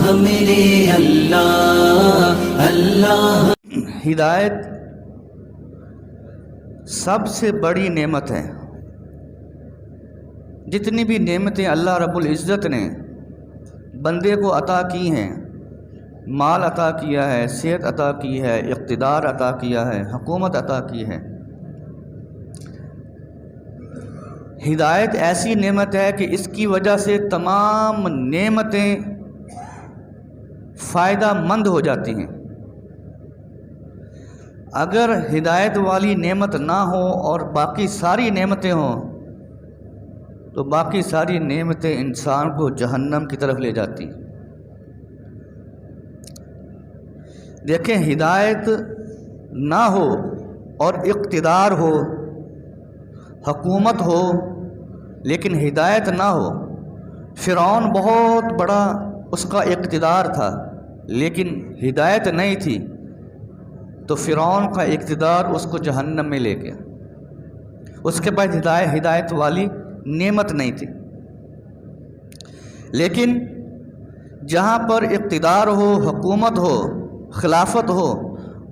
اللہ میرے اللہ اللہ۔ ہدایت سب سے بڑی نعمت ہے۔ جتنی بھی نعمتیں اللہ رب العزت نے بندے کو عطا کی ہیں، مال عطا کیا ہے، صحت عطا کی ہے، اقتدار عطا کیا ہے، حکومت عطا کی ہے، ہدایت ایسی نعمت ہے کہ اس کی وجہ سے تمام نعمتیں فائدہ مند ہو جاتی ہیں۔ اگر ہدایت والی نعمت نہ ہو اور باقی ساری نعمتیں ہوں تو باقی ساری نعمتیں انسان کو جہنم کی طرف لے جاتی ہیں۔ دیکھیں، ہدایت نہ ہو اور اقتدار ہو، حکومت ہو، لیکن ہدایت نہ ہو۔ فرعون بہت بڑا اس کا اقتدار تھا لیکن ہدایت نہیں تھی تو فرعون کا اقتدار اس کو جہنم میں لے گیا۔ اس کے بعد ہدایت والی نعمت نہیں تھی۔ لیکن جہاں پر اقتدار ہو، حکومت ہو، خلافت ہو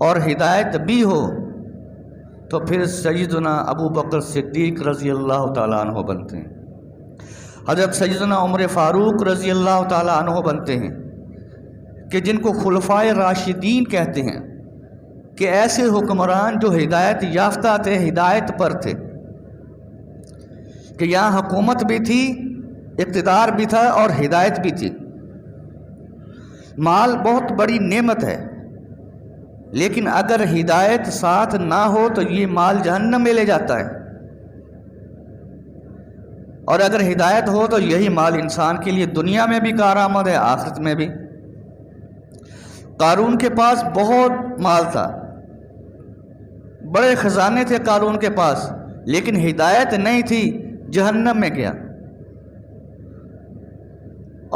اور ہدایت بھی ہو تو پھر سیدنا ابو بکر صدیق رضی اللہ تعالیٰ عنہ بنتے ہیں، حضرت سیدنا عمر فاروق رضی اللہ تعالیٰ عنہ بنتے ہیں، کہ جن کو خلفائے راشدین کہتے ہیں، کہ ایسے حکمران جو ہدایت یافتہ تھے، ہدایت پر تھے، کہ یہاں حکومت بھی تھی، اقتدار بھی تھا اور ہدایت بھی تھی۔ مال بہت بڑی نعمت ہے لیکن اگر ہدایت ساتھ نہ ہو تو یہ مال جہنم میں لے جاتا ہے، اور اگر ہدایت ہو تو یہی مال انسان کے لیے دنیا میں بھی کارآمد ہے، آخرت میں بھی۔ قارون کے پاس بہت مال تھا، بڑے خزانے تھے قارون کے پاس، لیکن ہدایت نہیں تھی، جہنم میں گیا۔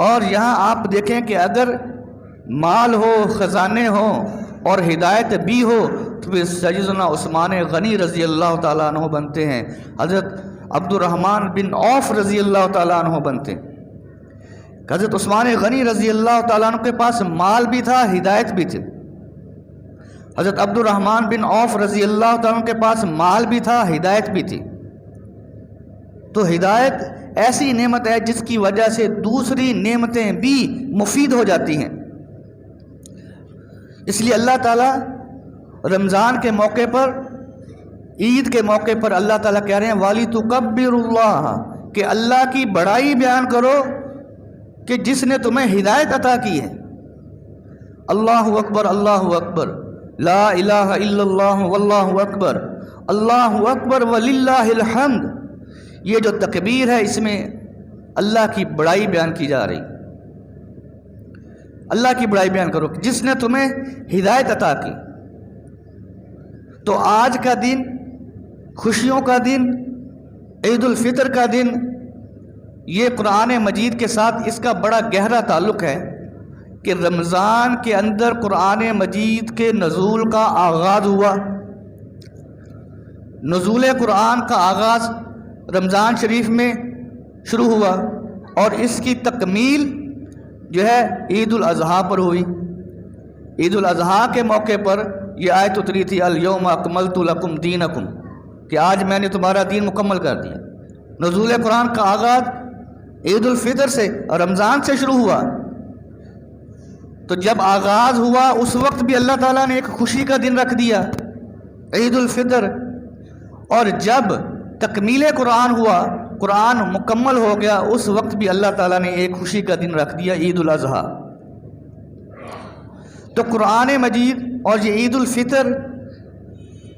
اور یہاں آپ دیکھیں کہ اگر مال ہو، خزانے ہوں اور ہدایت بھی ہو تو پھر سیدنا عثمان غنی رضی اللہ تعالیٰ عنہ بنتے ہیں، حضرت عبد الرحمن بن عوف رضی اللہ تعالیٰ عنہ بنتے ہیں۔ حضرت عثمان غنی رضی اللہ تعالیٰ عنہ کے پاس مال بھی تھا، ہدایت بھی تھی۔ حضرت عبد الرحمن بن عوف رضی اللہ تعالیٰ عنہ کے پاس مال بھی تھا، ہدایت بھی تھی۔ تو ہدایت ایسی نعمت ہے جس کی وجہ سے دوسری نعمتیں بھی مفید ہو جاتی ہیں۔ اس لیے اللہ تعالیٰ رمضان کے موقع پر، عید کے موقع پر اللہ تعالیٰ کہہ رہے ہیں وَلِتُكَبِّرُوا اللَّهَ، کہ اللہ کی بڑائی بیان کرو کہ جس نے تمہیں ہدایت عطا کی ہے۔ اللہ اکبر، اللہ اکبر، لا الہ الا اللہ واللہ اکبر، اللہ اکبر وللہ الحمد۔ یہ جو تکبیر ہے اس میں اللہ کی بڑائی بیان کی جا رہی۔ اللہ کی بڑائی بیان کرو کہ جس نے تمہیں ہدایت عطا کی۔ تو آج کا دن، خوشیوں کا دن، عید الفطر کا دن، یہ قرآن مجید کے ساتھ اس کا بڑا گہرا تعلق ہے کہ رمضان کے اندر قرآن مجید کے نزول کا آغاز ہوا۔ نزول قرآن کا آغاز رمضان شریف میں شروع ہوا اور اس کی تکمیل جو ہے عید الاضحیٰ پر ہوئی۔ عید الاضحیٰ کے موقع پر یہ آیت اتری تھی الیوم اکملت لکم دینکم، کہ آج میں نے تمہارا دین مکمل کر دیا۔ نزول قرآن کا آغاز عید الفطر سے اور رمضان سے شروع ہوا۔ تو جب آغاز ہوا اس وقت بھی اللہ تعالیٰ نے ایک خوشی کا دن رکھ دیا، عید الفطر، اور جب تکمیل قرآن ہوا، قرآن مکمل ہو گیا، اس وقت بھی اللہ تعالیٰ نے ایک خوشی کا دن رکھ دیا، عید الاضحیٰ۔ تو قرآن مجید اور یہ عید الفطر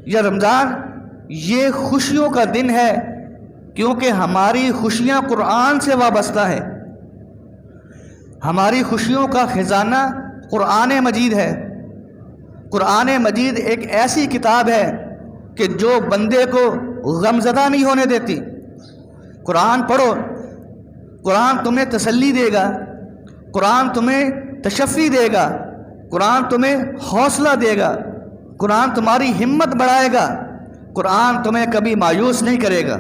یا رمضان یہ خوشیوں کا دن ہے، کیونکہ ہماری خوشیاں قرآن سے وابستہ ہے۔ ہماری خوشیوں کا خزانہ قرآن مجید ہے۔ قرآن مجید ایک ایسی کتاب ہے کہ جو بندے کو غمزدہ نہیں ہونے دیتی۔ قرآن پڑھو، قرآن تمہیں تسلی دے گا، قرآن تمہیں تشفی دے گا، قرآن تمہیں حوصلہ دے گا، قرآن تمہاری ہمت بڑھائے گا، قرآن تمہیں کبھی مایوس نہیں کرے گا۔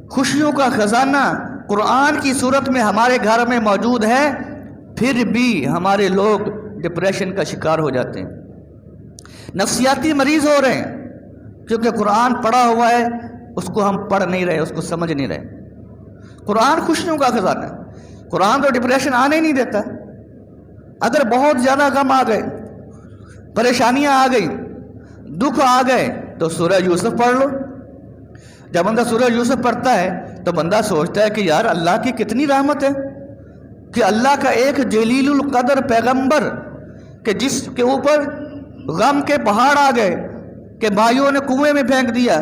خوشیوں کا خزانہ قرآن کی صورت میں ہمارے گھر میں موجود ہے، پھر بھی ہمارے لوگ ڈپریشن کا شکار ہو جاتے ہیں، نفسیاتی مریض ہو رہے ہیں، کیونکہ قرآن پڑھا ہوا ہے، اس کو ہم پڑھ نہیں رہے، اس کو سمجھ نہیں رہے۔ قرآن خوشیوں کا خزانہ ہے، قرآن تو ڈپریشن آنے ہی نہیں دیتا۔ اگر بہت زیادہ غم آ گئے، پریشانیاں آ گئی، دکھ آ گئے، تو سورہ یوسف پڑھ لو۔ جب بندہ سورہ یوسف پڑھتا ہے تو بندہ سوچتا ہے کہ یار اللہ کی کتنی رحمت ہے کہ اللہ کا ایک جلیل القدر پیغمبر کہ جس کے اوپر غم کے پہاڑ آ گئے کہ بھائیوں نے کنویں میں پھینک دیا،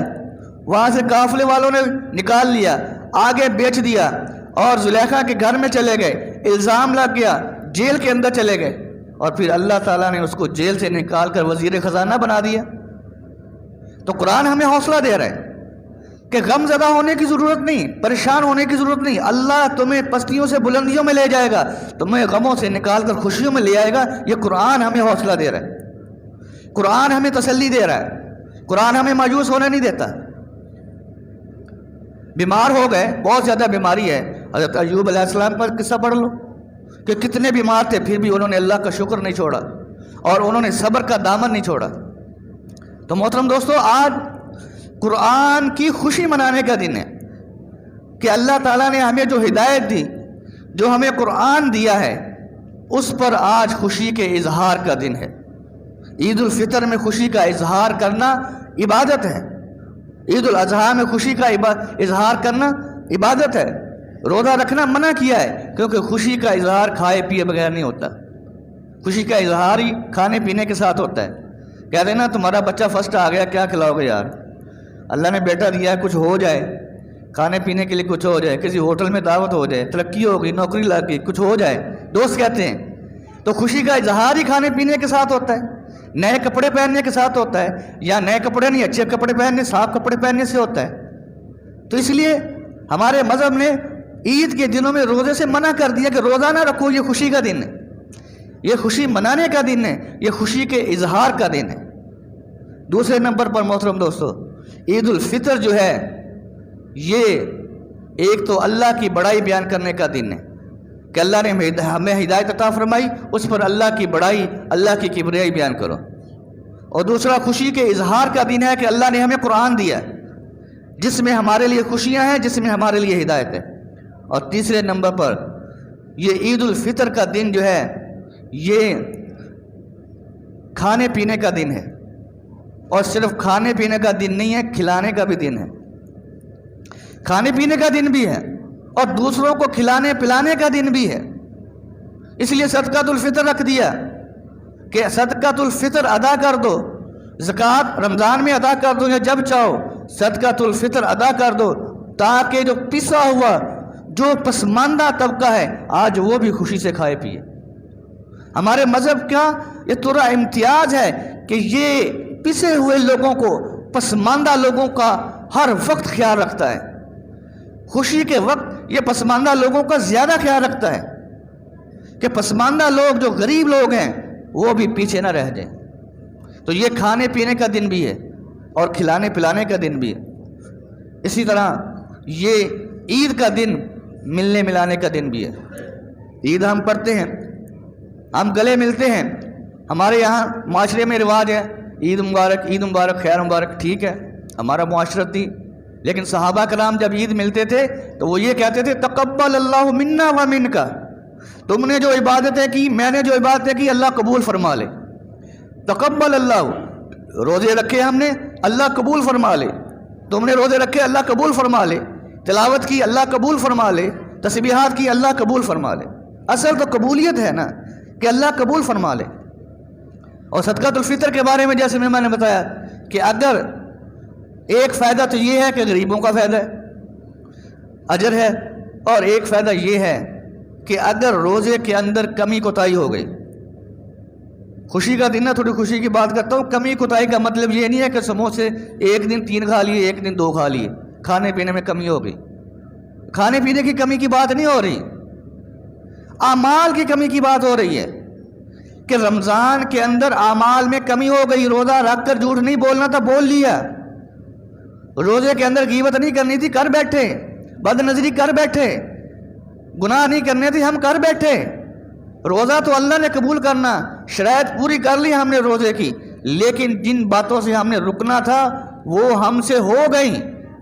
وہاں سے قافلے والوں نے نکال لیا، آگے بیچ دیا، اور زلیخا کے گھر میں چلے گئے، الزام لگ گیا، جیل کے اندر چلے گئے، اور پھر اللہ تعالیٰ نے اس کو جیل سے نکال کر وزیر خزانہ بنا دیا۔ تو قرآن ہمیں حوصلہ دے رہا ہے کہ غم زدہ ہونے کی ضرورت نہیں، پریشان ہونے کی ضرورت نہیں، اللہ تمہیں پستیوں سے بلندیوں میں لے جائے گا، تمہیں غموں سے نکال کر خوشیوں میں لے آئے گا۔ یہ قرآن ہمیں حوصلہ دے رہا ہے، قرآن ہمیں تسلی دے رہا ہے، قرآن ہمیں مایوس ہونے نہیں دیتا۔ بیمار ہو گئے، بہت زیادہ بیماری ہے، حضرت ایوب علیہ السلام پر قصہ پڑھ لو کہ کتنے بیمار تھے، پھر بھی انہوں نے اللہ کا شکر نہیں چھوڑا اور انہوں نے صبر کا دامن نہیں چھوڑا۔ تو محترم دوستو، آج قرآن کی خوشی منانے کا دن ہے کہ اللہ تعالیٰ نے ہمیں جو ہدایت دی، جو ہمیں قرآن دیا ہے، اس پر آج خوشی کے اظہار کا دن ہے۔ عید الفطر میں خوشی کا اظہار کرنا عبادت ہے، عید الاضحیٰ میں خوشی کا اظہار کرنا عبادت ہے۔ روزہ رکھنا منع کیا ہے کیونکہ خوشی کا اظہار کھائے پیے بغیر نہیں ہوتا، خوشی کا اظہار ہی کھانے پینے کے ساتھ ہوتا ہے۔ کہہ دینا تمہارا بچہ فرسٹ آ گیا، کیا کھلاؤ گے یار؟ اللہ نے بیٹا دیا ہے، کچھ ہو جائے، کھانے پینے کے لیے کچھ ہو جائے، کسی ہوٹل میں دعوت ہو جائے، ترقی ہو گئی، نوکری لگ گئی، کچھ ہو جائے، دوست کہتے ہیں۔ تو خوشی کا اظہار ہی کھانے پینے کے ساتھ ہوتا ہے، نئے کپڑے پہننے کے ساتھ ہوتا ہے، یا نئے کپڑے نہیں، اچھے کپڑے پہننے، صاف کپڑے پہننے سے ہوتا ہے۔ تو اس لیے ہمارے مذہب نے عید کے دنوں میں روزے سے منع کر دیا کہ روزہ نہ رکھو، یہ خوشی کا دن ہے، یہ خوشی منانے کا دن ہے، یہ خوشی کے اظہار کا دن ہے۔ دوسرے نمبر پر محترم دوستو، عید الفطر جو ہے یہ ایک تو اللہ کی بڑائی بیان کرنے کا دن ہے کہ اللہ نے ہمیں ہدایت عطا فرمائی، اس پر اللہ کی بڑائی، اللہ کی کبریائی بیان کرو۔ اور دوسرا خوشی کے اظہار کا دن ہے کہ اللہ نے ہمیں قرآن دیا جس میں ہمارے لیے خوشیاں ہیں، جس میں ہمارے لیے ہدایت ہے۔ اور تیسرے نمبر پر یہ عید الفطر کا دن جو ہے یہ کھانے پینے کا دن ہے، اور صرف کھانے پینے کا دن نہیں ہے، کھلانے کا بھی دن ہے۔ کھانے پینے کا دن بھی ہے اور دوسروں کو کھلانے پلانے کا دن بھی ہے۔ اس لیے صدقۃ الفطر رکھ دیا کہ صدقۃ الفطر ادا کر دو، زکوٰۃ رمضان میں ادا کر دو یا جب چاہو صدقۃ الفطر ادا کر دو، تاکہ جو پسا ہوا، جو پسماندہ طبقہ ہے، آج وہ بھی خوشی سے کھائے پیے۔ ہمارے مذہب کا یہ تھوڑا امتیاز ہے کہ یہ پسے ہوئے لوگوں کو، پسماندہ لوگوں کا ہر وقت خیال رکھتا ہے۔ خوشی کے وقت یہ پسماندہ لوگوں کا زیادہ خیال رکھتا ہے کہ پسماندہ لوگ، جو غریب لوگ ہیں، وہ بھی پیچھے نہ رہ جائیں۔ تو یہ کھانے پینے کا دن بھی ہے اور کھلانے پلانے کا دن بھی ہے۔ اسی طرح یہ عید کا دن ملنے ملانے کا دن بھی ہے۔ عید ہم پڑھتے ہیں، ہم گلے ملتے ہیں، ہمارے یہاں معاشرے میں رواج ہے عید مبارک، عید مبارک، خیر مبارک، ٹھیک ہے، ہمارا معاشرت تھی۔ لیکن صحابہ کرام جب عید ملتے تھے تو وہ یہ کہتے تھے تقبل اللہ منا و منکا، تم نے جو عبادتیں کی، میں نے جو عبادتیں کی، اللہ قبول فرما لے۔ تقبل اللہ، روزے رکھے ہم نے، اللہ قبول فرما لے، تم نے روزے رکھے، اللہ قبول فرما لے، تلاوت کی، اللہ قبول فرما لے، تسبیحات کی، اللہ قبول فرما لے۔ اصل تو قبولیت ہے نا کہ اللہ قبول فرما لے۔ اور صدقۃ الفطر کے بارے میں جیسے میں نے بتایا کہ اگر ایک فائدہ تو یہ ہے کہ غریبوں کا فائدہ ہے، اجر ہے، اور ایک فائدہ یہ ہے کہ اگر روزے کے اندر کمی کوتاہی ہو گئی، خوشی کا دن ہے، تھوڑی خوشی کی بات کرتا ہوں، کمی کوتاہی کا مطلب یہ نہیں ہے کہ سموسے ایک دن 3 کھا لیے، ایک دن 2 کھا لیے، کھانے پینے میں کمی ہو گئی۔ کھانے پینے کی کمی کی بات نہیں ہو رہی، اعمال کی کمی کی بات ہو رہی ہے کہ رمضان کے اندر اعمال میں کمی ہو گئی۔ روزہ رکھ کر جھوٹ نہیں بولنا تھا، بول لیا۔ روزے کے اندر غیبت نہیں کرنی تھی، کر بیٹھے۔ بد نظری کر بیٹھے۔ گناہ نہیں کرنے تھے، ہم کر بیٹھے۔ روزہ تو اللہ نے قبول کرنا، شرائط پوری کر لی ہم نے روزے کی، لیکن جن باتوں سے ہم نے رکنا تھا وہ ہم سے ہو گئیں،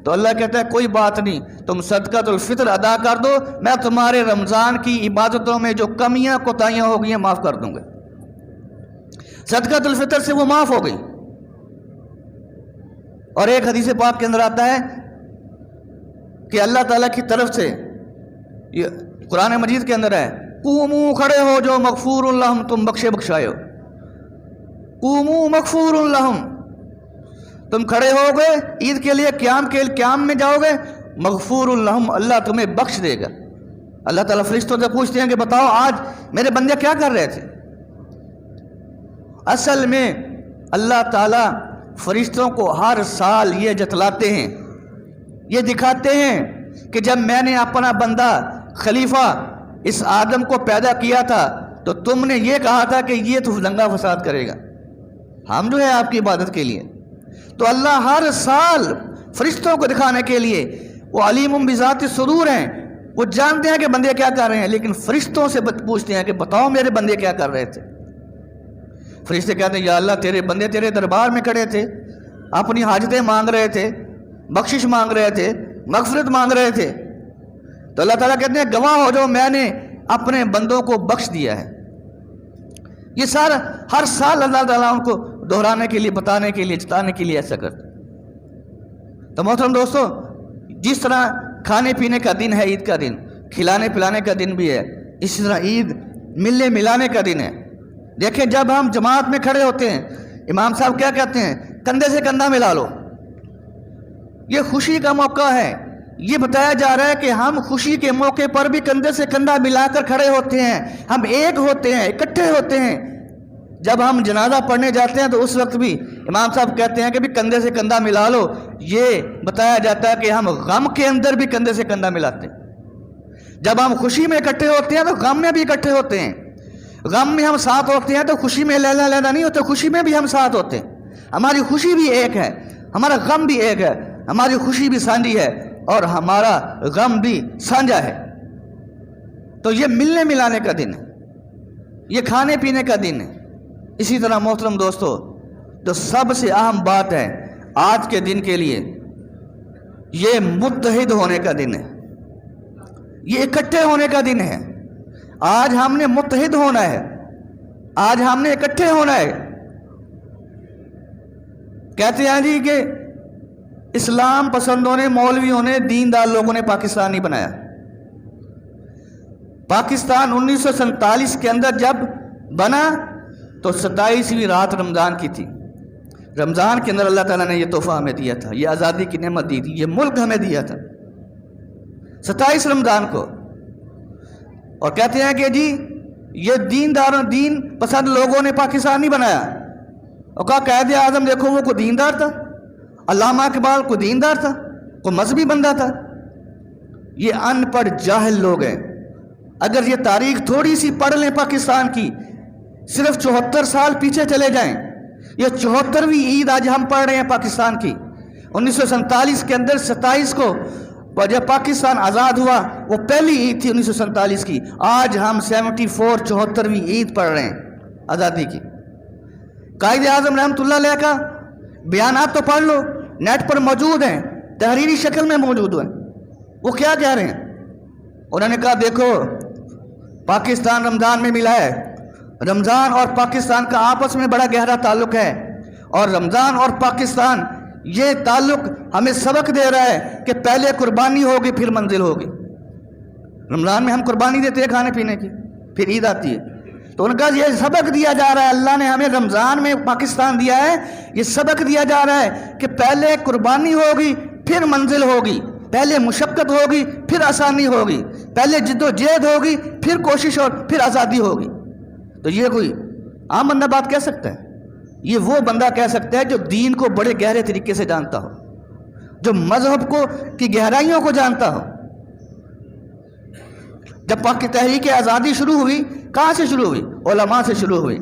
تو اللہ کہتا ہے کوئی بات نہیں، تم صدقۃ الفطر ادا کر دو، میں تمہارے رمضان کی عبادتوں میں جو کمیاں کوتاہیاں ہو گئی ہیں معاف کر دوں گا۔ صدقۃ الفطر سے وہ معاف ہو گئی۔ اور ایک حدیث پاک کے اندر آتا ہے کہ اللہ تعالیٰ کی طرف سے، یہ قرآن مجید کے اندر ہے، قوموا کھڑے ہو جو مغفور لہم، تم بخشے بخشائے ہو، قوموا مغفور لہم، تم کھڑے ہو گئے عید کے لیے، قیام میں جاؤ گے، مغفور لہم، اللہ تمہیں بخش دے گا۔ اللہ تعالیٰ فرشتوں سے پوچھتے ہیں کہ بتاؤ آج میرے بندے کیا کر رہے تھے؟ اصل میں اللہ تعالیٰ فرشتوں کو ہر سال یہ جتلاتے ہیں، یہ دکھاتے ہیں کہ جب میں نے اپنا بندہ خلیفہ اس آدم کو پیدا کیا تھا تو تم نے یہ کہا تھا کہ یہ تو دنگا فساد کرے گا، ہم جو ہے آپ کی عبادت کے لیے۔ تو اللہ ہر سال فرشتوں کو دکھانے کے لیے، وہ علیم بذات الصدور ہیں، وہ جانتے ہیں کہ بندے کیا کر رہے ہیں، لیکن فرشتوں سے پوچھتے ہیں کہ بتاؤ میرے بندے کیا کر رہے تھے۔ فرشتے کہتے ہیں یا اللہ تیرے بندے تیرے دربار میں کھڑے تھے، اپنی حاجتیں مانگ رہے تھے، بخشش مانگ رہے تھے، مغفرت مانگ رہے تھے، تو اللہ تعالیٰ کہتے ہیں گواہ ہو جو میں نے اپنے بندوں کو بخش دیا ہے۔ یہ سارا ہر سال اللہ تعالیٰ ان کو دہرانے کے لیے، بتانے کے لیے، جتانے کے لیے ایسا کرتا۔ تو محترم دوستو، جس طرح کھانے پینے کا دن ہے عید کا دن، کھلانے پلانے کا دن بھی ہے، اسی طرح عید ملنے ملانے کا دن ہے۔ دیکھیں جب ہم جماعت میں کھڑے ہوتے ہیں، امام صاحب کیا کہتے ہیں؟ کندھے سے کندھا ملا لو، یہ خوشی کا موقع ہے۔ یہ بتایا جا رہا ہے کہ ہم خوشی کے موقع پر بھی کندھے سے کندھا ملا کر کھڑے ہوتے ہیں، ہم ایک ہوتے ہیں، اکٹھے ہوتے ہیں۔ جب ہم جنازہ پڑھنے جاتے ہیں تو اس وقت بھی امام صاحب کہتے ہیں کہ بھی کندھے سے کندھا ملا لو، یہ بتایا جاتا ہے کہ ہم غم کے اندر بھی کندھے سے کندھا ملاتے ہیں۔ جب ہم خوشی میں اکٹھے ہوتے ہیں تو غم میں بھی اکٹھے ہوتے ہیں، غم میں ہم ساتھ ہوتے ہیں تو خوشی میں لینا نہیں ہوتے، خوشی میں بھی ہم ساتھ ہوتے ہیں۔ ہماری خوشی بھی ایک ہے، ہمارا غم بھی ایک ہے، ہماری خوشی بھی سانجھی ہے اور ہمارا غم بھی سانجھا ہے۔ تو یہ ملنے ملانے کا دن ہے، یہ کھانے پینے کا دن ہے۔ اسی طرح محترم دوستو، تو سب سے اہم بات ہے آج کے دن کے لیے، یہ متحد ہونے کا دن ہے، یہ اکٹھے ہونے کا دن ہے۔ آج ہم نے متحد ہونا ہے، آج ہم نے اکٹھے ہونا ہے۔ کہتے ہیں جی کہ اسلام پسندوں نے، مولویوں نے، دیندار لوگوں نے پاکستان نہیں بنایا۔ پاکستان 1947 کے اندر جب بنا تو 27ویں رات رمضان کی تھی۔ رمضان کے اندر اللہ تعالیٰ نے یہ تحفہ ہمیں دیا تھا، یہ آزادی کی نعمت دی تھی، یہ ملک ہمیں دیا تھا 27 رمضان کو۔ اور کہتے ہیں کہ جی یہ دین پسند لوگوں نے پاکستان نہیں بنایا۔ اور کہا قائد اعظم دیکھو وہ کوئی دیندار تھا، علامہ اقبال کوئی دیندار تھا، کوئی مذہبی بندہ تھا۔ یہ ان پڑھ جاہل لوگ ہیں۔ اگر یہ تاریخ تھوڑی سی پڑھ لیں پاکستان کی، صرف 74 سال پیچھے چلے جائیں، یہ 74ویں عید آج ہم پڑھ رہے ہیں پاکستان کی۔ 1947 کے اندر 27 کو جب پاکستان آزاد ہوا، وہ پہلی عید تھی 1947 کی۔ آج ہم 74ویں عید پڑھ رہے ہیں آزادی کی۔ قائد اعظم رحمۃ اللہ علیہ کا بیانات تو پڑھ لو، نیٹ پر موجود ہیں، تحریری شکل میں موجود ہیں۔ وہ کیا کہہ رہے ہیں؟ انہوں نے کہا دیکھو پاکستان رمضان میں ملا ہے، رمضان اور پاکستان کا آپس میں بڑا گہرا تعلق ہے، اور رمضان اور پاکستان یہ تعلق ہمیں سبق دے رہا ہے کہ پہلے قربانی ہوگی پھر منزل ہوگی۔ رمضان میں ہم قربانی دیتے ہیں کھانے پینے کی، پھر عید آتی ہے۔ تو ان کا یہ سبق دیا جا رہا ہے، اللہ نے ہمیں رمضان میں پاکستان دیا ہے، یہ سبق دیا جا رہا ہے کہ پہلے قربانی ہوگی پھر منزل ہوگی، پہلے مشقت ہوگی پھر آسانی ہوگی، پہلے جد و جہد ہوگی پھر کوشش اور پھر آزادی ہوگی۔ تو یہ کوئی عام بندہ بات کہہ سکتا ہے؟ یہ وہ بندہ کہہ سکتا ہے جو دین کو بڑے گہرے طریقے سے جانتا ہو، جو مذہب کو کی گہرائیوں کو جانتا ہو۔ جب تحریک آزادی شروع ہوئی، کہاں سے شروع ہوئی؟ علماء سے شروع ہوئی۔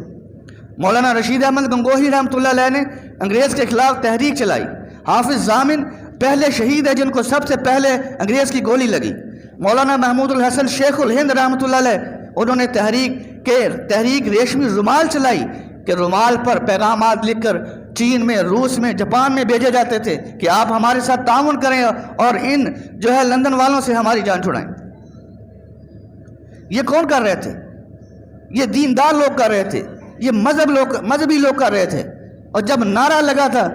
مولانا رشید احمد گنگوہی رحمۃ اللہ علیہ نے انگریز کے خلاف تحریک چلائی۔ حافظ ضامن پہلے شہید ہے جن کو سب سے پہلے انگریز کی گولی لگی۔ مولانا محمود الحسن شیخ الہند رحمۃ اللہ علیہ انہوں نے تحریک ریشمی رومال چلائی کہ رومال پر پیغامات لکھ کر چین میں، روس میں، جاپان میں بھیجے جاتے تھے کہ آپ ہمارے ساتھ تعاون کریں اور ان جو ہے لندن والوں سے ہماری جان چھڑائیں۔ یہ کون کر رہے تھے؟ یہ دیندار لوگ کر رہے تھے، یہ مذہبی لوگ کر رہے تھے۔ اور جب نعرہ لگا تھا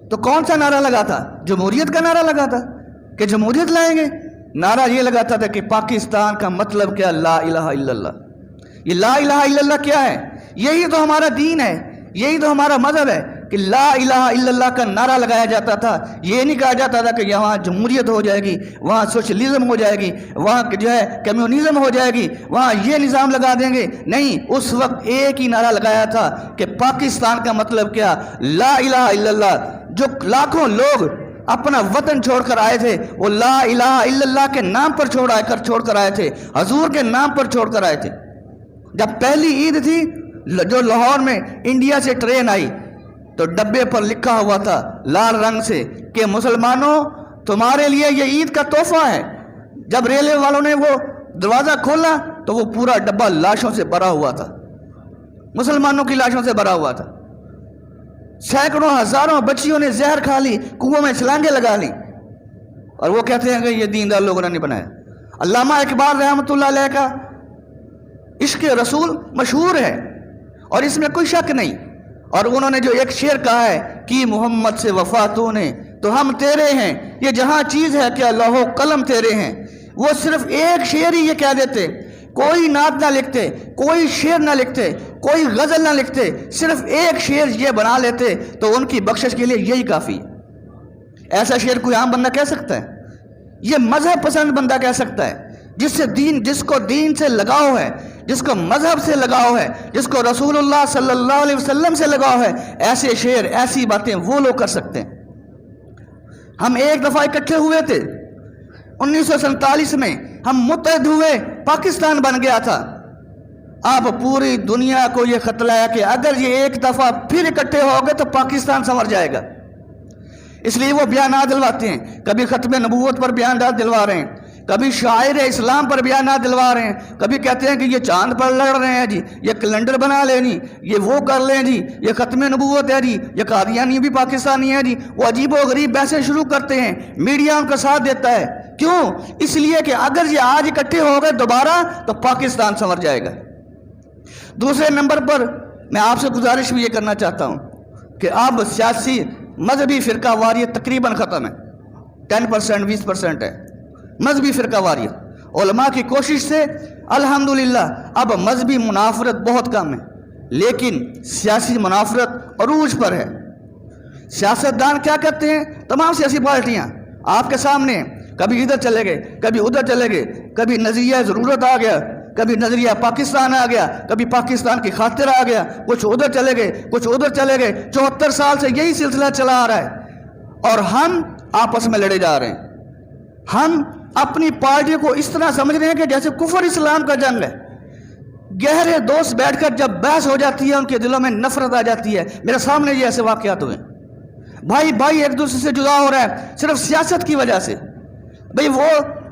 تو کون سا نعرہ لگا تھا؟ جمہوریت کا نعرہ لگا تھا کہ جمہوریت لائیں گے۔ نعرہ یہ لگاتا تھا کہ پاکستان کا مطلب کیا؟ لا الہ الا اللہ۔ یہ لا الہ الا اللہ کیا ہے؟ یہی تو ہمارا دین ہے، یہی تو ہمارا مذہب ہے کہ لا الہ الا اللہ کا نعرہ لگایا جاتا تھا۔ یہ نہیں کہا جاتا تھا کہ یہاں جمہوریت ہو جائے گی، وہاں سوشلزم ہو جائے گی، وہاں جو ہے کمیونزم ہو جائے گی، وہاں یہ نظام لگا دیں گے۔ نہیں، اس وقت ایک ہی نعرہ لگایا تھا کہ پاکستان کا مطلب کیا؟ لا الہ الا اللہ۔ جو لاکھوں لوگ اپنا وطن چھوڑ کر آئے تھے وہ لا الہ الا اللہ کے نام پر چھوڑ کر آئے تھے، حضور کے نام پر چھوڑ کر آئے تھے۔ جب پہلی عید تھی جو لاہور میں انڈیا سے ٹرین آئی تو ڈبے پر لکھا ہوا تھا لال رنگ سے کہ مسلمانوں تمہارے لیے یہ عید کا تحفہ ہے۔ جب ریلوے والوں نے وہ دروازہ کھولا تو وہ پورا ڈبہ لاشوں سے بھرا ہوا تھا، مسلمانوں کی لاشوں سے بھرا ہوا تھا۔ سینکڑوں ہزاروں بچیوں نے زہر کھا لی، کنووں میں چھلانگیں لگا لی، اور وہ کہتے ہیں کہ یہ دیندار لوگوں نے نہیں بنایا۔ علامہ اقبال رحمۃ اللہ علیہ کا عشق رسول مشہور ہے اور اس میں کوئی شک نہیں، اور انہوں نے جو ایک شعر کہا ہے کہ محمد سے وفا تو نے تو ہم تیرے ہیں، یہ جہاں چیز ہے کہ لوح و قلم تیرے ہیں۔ وہ صرف ایک شعر ہی یہ کہہ دیتے، کوئی نعت نہ لکھتے، کوئی شعر نہ لکھتے، کوئی غزل نہ لکھتے، صرف ایک شعر یہ بنا لیتے تو ان کی بخشش کے لیے یہی کافی ہے۔ ایسا شعر کوئی عام بندہ کہہ سکتا ہے؟ یہ مذہب پسند بندہ کہہ سکتا ہے جس کو دین سے لگاؤ ہے، جس کو مذہب سے لگاؤ ہے، جس کو رسول اللہ صلی اللہ علیہ وسلم سے لگاؤ ہے۔ ایسے شعر، ایسی باتیں وہ لوگ کر سکتے ہیں۔ ہم ایک دفعہ اکٹھے ہوئے تھے 1947 میں، ہم متحد ہوئے، پاکستان بن گیا تھا۔ آپ پوری دنیا کو یہ خط لایا کہ اگر یہ ایک دفعہ پھر اکٹھے ہو گئے تو پاکستان سنور جائے گا۔ اس لیے وہ بیانات دلواتے ہیں، کبھی ختم نبوت پر بیانات دلوا رہے ہیں، کبھی شاعر اسلام پر بیانات دلوا رہے ہیں، کبھی کہتے ہیں کہ یہ چاند پر لڑ رہے ہیں جی، یہ کیلنڈر بنا لیں جی، یہ وہ کر لیں جی، یہ ختم نبوت ہے جی، یہ قادیانی بھی پاکستانی ہے جی۔ وہ عجیب و غریب بحثیں شروع کرتے ہیں، میڈیا ان کا ساتھ دیتا ہے۔ کیوں؟ اس لیے کہ اگر یہ آج اکٹھے ہو گئے دوبارہ تو پاکستان سنور جائے گا۔ دوسرے نمبر پر میں آپ سے گزارش بھی یہ کرنا چاہتا ہوں کہ اب سیاسی مذہبی فرقہ واریت تقریباً ختم ہے، 10% 20% ہے مذہبی فرقہ واریت۔ علماء کی کوشش سے الحمدللہ اب مذہبی منافرت بہت کم ہے، لیکن سیاسی منافرت عروج پر ہے۔ سیاستدان کیا کرتے ہیں؟ تمام سیاسی پارٹیاں آپ کے سامنے ہیں، کبھی ادھر چلے گئے، کبھی ادھر چلے گئے، کبھی نظریہ ضرورت آ گیا، کبھی نظریہ پاکستان آ گیا، کبھی پاکستان کی خاطر آ گیا، کچھ ادھر چلے گئے، کچھ ادھر چلے گئے۔ 74 سال سے یہی سلسلہ چلا آ رہا ہے اور ہم آپس میں لڑے جا رہے ہیں۔ ہم اپنی پارٹی کو اس طرح سمجھ رہے ہیں کہ جیسے کفر اسلام کا جنگ ہے۔ گہرے دوست بیٹھ کر جب بحث ہو جاتی ہے ان کے دلوں میں نفرت آ جاتی ہے۔ میرے سامنے یہ ایسے واقعات ہوئے، بھائی ایک دوسرے سے جدا ہو رہا ہے صرف سیاست کی وجہ سے۔ بھائی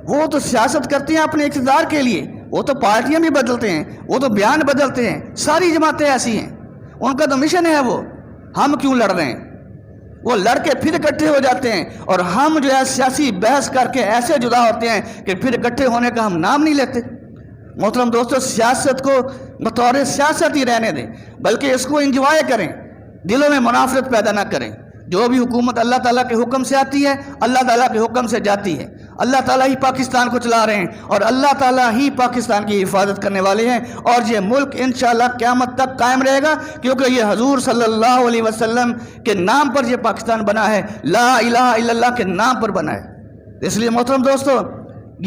وہ تو سیاست کرتے ہیں اپنے اقتدار کے لیے، وہ تو پارٹیاں بھی بدلتے ہیں، وہ تو بیان بدلتے ہیں، ساری جماعتیں ایسی ہیں، ان کا تو مشن ہے وہ۔ ہم کیوں لڑ رہے ہیں؟ وہ لڑ کے پھر اکٹھے ہو جاتے ہیں، اور ہم جو ہے سیاسی بحث کر کے ایسے جدا ہوتے ہیں کہ پھر اکٹھے ہونے کا ہم نام نہیں لیتے۔ محترم دوستو، سیاست کو بطور سیاست ہی رہنے دیں، بلکہ اس کو انجوائے کریں، دلوں میں منافرت پیدا نہ کریں۔ جو بھی حکومت اللہ تعالیٰ کے حکم سے آتی ہے، اللہ تعالیٰ کے حکم سے جاتی ہے۔ اللہ تعالیٰ ہی پاکستان کو چلا رہے ہیں اور اللہ تعالیٰ ہی پاکستان کی حفاظت کرنے والے ہیں، اور یہ ملک انشاءاللہ قیامت تک قائم رہے گا، کیونکہ یہ حضور صلی اللہ علیہ وسلم کے نام پر یہ پاکستان بنا ہے، لا الہ الا اللہ کے نام پر بنا ہے۔ اس لیے محترم دوستو،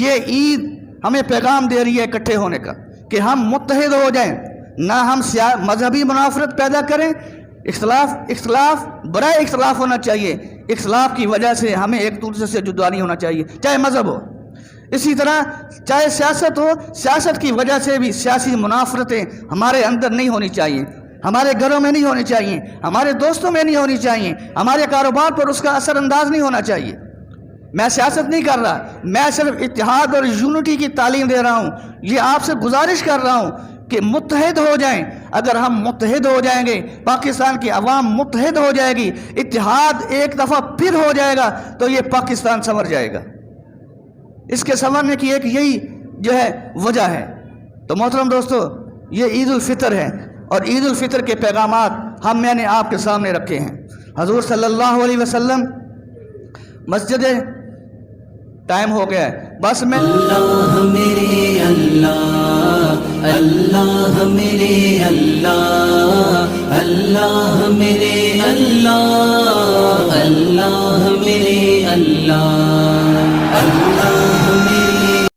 یہ عید ہمیں پیغام دے رہی ہے اکٹھے ہونے کا، کہ ہم متحد ہو جائیں، نہ ہم مذہبی منافرت پیدا کریں۔ اختلاف برائے اختلاف ہونا چاہیے، اختلاف کی وجہ سے ہمیں ایک دوسرے سے جدا نہیں ہونا چاہیے، چاہے مذہب ہو۔ اسی طرح چاہے سیاست ہو، سیاست کی وجہ سے بھی سیاسی منافرتیں ہمارے اندر نہیں ہونی چاہیے، ہمارے گھروں میں نہیں ہونی چاہیے، ہمارے دوستوں میں نہیں ہونی چاہیے، ہمارے کاروبار پر اس کا اثر انداز نہیں ہونا چاہیے۔ میں سیاست نہیں کر رہا، میں صرف اتحاد اور یونٹی کی تعلیم دے رہا ہوں۔ یہ آپ سے گزارش کر رہا ہوں کہ متحد ہو جائیں۔ اگر ہم متحد ہو جائیں گے، پاکستان کی عوام متحد ہو جائے گی، اتحاد ایک دفعہ پھر ہو جائے گا تو یہ پاکستان سنور جائے گا۔ اس کے سنورنے کی ایک یہی جو ہے وجہ ہے۔ تو محترم دوستو، یہ عید الفطر ہے، اور عید الفطر کے پیغامات میں نے آپ کے سامنے رکھے ہیں۔ حضور صلی اللہ علیہ وسلم مسجد، ٹائم ہو گیا ہے، بس میں اللہ میرے اللہ، اللہ میرے اللہ، اللہ میرے اللہ، اللہ میرے اللہ۔